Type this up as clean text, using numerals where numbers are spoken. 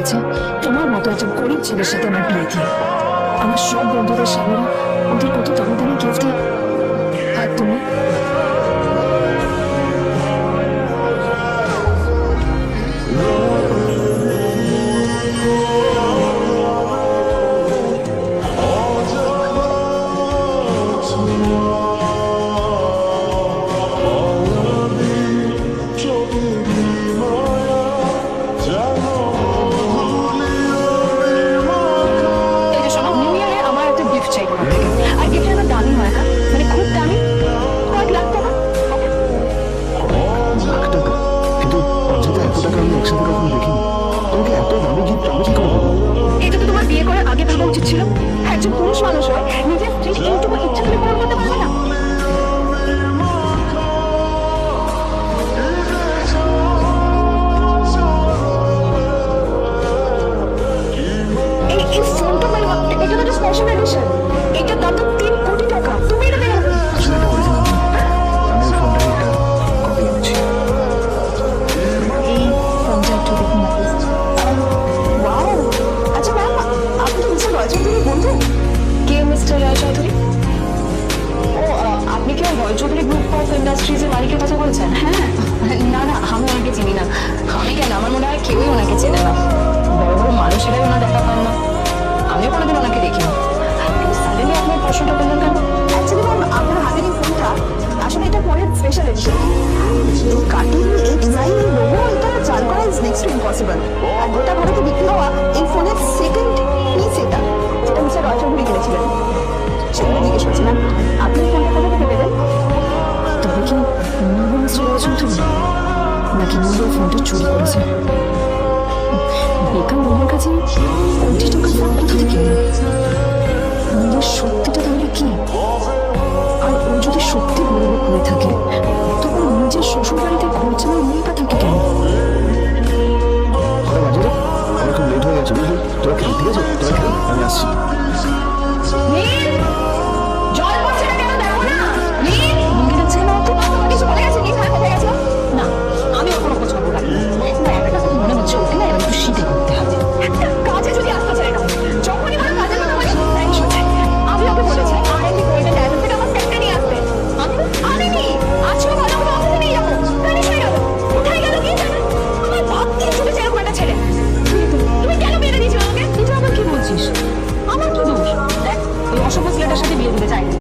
হয়েছে তোমার মতো একটা গরিব ছেলের সাথে আমার বিয়ে দিয়ে। আমার সব বন্ধুদের সামনে ওদের কত দামি দামি গিফট, আর তুমি উচিত ছিল। একজন পুরুষ মানুষ হয় নিজের স্ত্রী এইটুকু ইচ্ছা করে পূরণ করতে পারবে না? এই ফোনটা মানে এটা তো স্পেশাল এডিশন, এটার দাম তো 3 কোটি টাকা। তুমি এটা দেবে? আসলে এটা অরিজিনাল না, আমি ওই ফোনটার একটা কপি এনেছি। এই ফোনটা একটু দেখুন না প্লিজ। ওয়াও, আচ্ছা ম্যাম, আপনি তো মিস্টার রয় চৌধুরীর বন্ধু? কে মিস্টার রয় চৌধুরী? ও, আপনি কি রয় চৌধুরী গ্রুপ অফ ইন্ডাস্ট্রিজের মালিকের কথা বলছেন? হ্যাঁ। না না, আমি ওনাকে চিনি না। আমি কেন, আমার মনে হয় কেউই ওনাকে চেনে না। বড় বড় মানুষেরাই ওনার দেখা পান না, আমিও কোনোদিন ওনাকে দেখিনি। কিন্তু সাডেনলি আপনি প্রশ্নটা করলেন কেন? অ্যাকচুয়ালি ম্যাম, আপনার হাতের এই ফোনটা আসলে এটা পরের স্পেশাল এডিশন। এই কাটিং, এই ডিজাইন, এই লোগো, এটা চাল করা ইজ নেক্সট টু ইম্পসিবল। আর গোটা ভারতে বিক্রি হওয়া এই ফোনের সেকেন্ড পিস এটা, যেটা মিস্টার রয় চৌধুরী কিনেছিলেন। সেগুলো জিজ্ঞেস করছিলাম আপনি ফোনটা কোথা থেকে পেলেন? তবে কি মিস্টার রয় চৌধুরী নাকি নিজের ফোনটা চুরি করেছে? বেকার ওনার কাছে কোটি টাকার ফোন কোথা থেকে? নিজের সত্যিটা